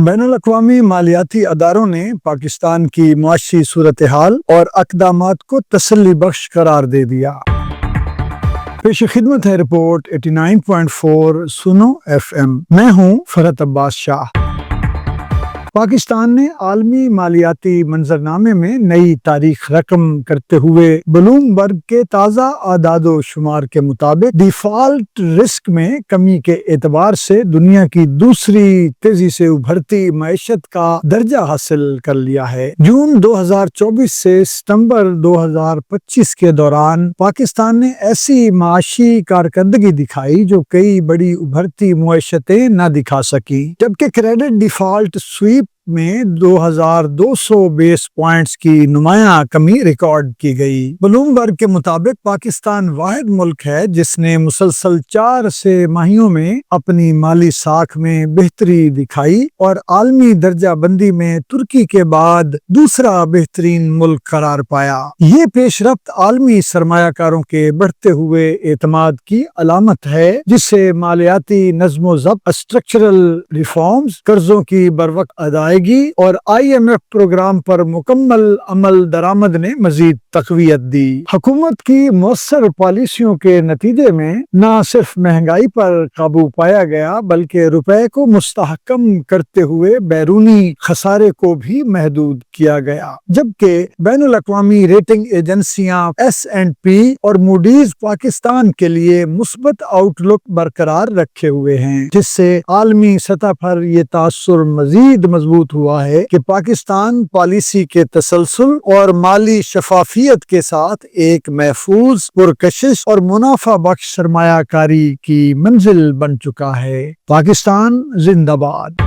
بین الاقوامی مالیاتی اداروں نے پاکستان کی معاشی صورتحال اور اقدامات کو تسلی بخش قرار دے دیا۔ پیش خدمت ہے رپورٹ 89.4 سنو FM۔ میں ہوں فرحت عباس شاہ۔ پاکستان نے عالمی مالیاتی منظرنامے میں نئی تاریخ رقم کرتے ہوئے بلومبرگ کے تازہ اعداد و شمار کے مطابق ڈیفالٹ رسک میں کمی کے اعتبار سے دنیا کی دوسری تیزی سے ابھرتی معیشت کا درجہ حاصل کر لیا ہے۔ جون 2024 سے ستمبر 2025 کے دوران پاکستان نے ایسی معاشی کارکردگی دکھائی جو کئی بڑی ابھرتی معیشتیں نہ دکھا سکی، جبکہ کریڈٹ ڈیفالٹ سویپ میں 2200 بیس پوائنٹس کی نمایاں کمی ریکارڈ کی گئی۔ بلومبرگ کے مطابق پاکستان واحد ملک ہے جس نے مسلسل 4 سے ماہیوں میں اپنی مالی ساکھ میں بہتری دکھائی اور عالمی درجہ بندی میں ترکی کے بعد دوسرا بہترین ملک قرار پایا۔ یہ پیش رفت عالمی سرمایہ کاروں کے بڑھتے ہوئے اعتماد کی علامت ہے، جس سے مالیاتی نظم و ضبط، اسٹرکچرل ریفارمز، قرضوں کی بروقت ادائیگی اور IMF پروگرام پر مکمل عمل درآمد نے مزید تقویت دی۔ حکومت کی مؤثر پالیسیوں کے نتیجے میں نہ صرف مہنگائی پر قابو پایا گیا بلکہ روپے کو مستحکم کرتے ہوئے بیرونی خسارے کو بھی محدود کیا گیا، جبکہ بین الاقوامی ریٹنگ ایجنسیاں S&P اور موڈیز پاکستان کے لیے مثبت آؤٹ لک برقرار رکھے ہوئے ہیں، جس سے عالمی سطح پر یہ تاثر مزید مضبوط ہوا ہے کہ پاکستان پالیسی کے تسلسل اور مالی شفافیت کے ساتھ ایک محفوظ، پرکشش اور منافع بخش سرمایہ کاری کی منزل بن چکا ہے۔ پاکستان زندہ باد۔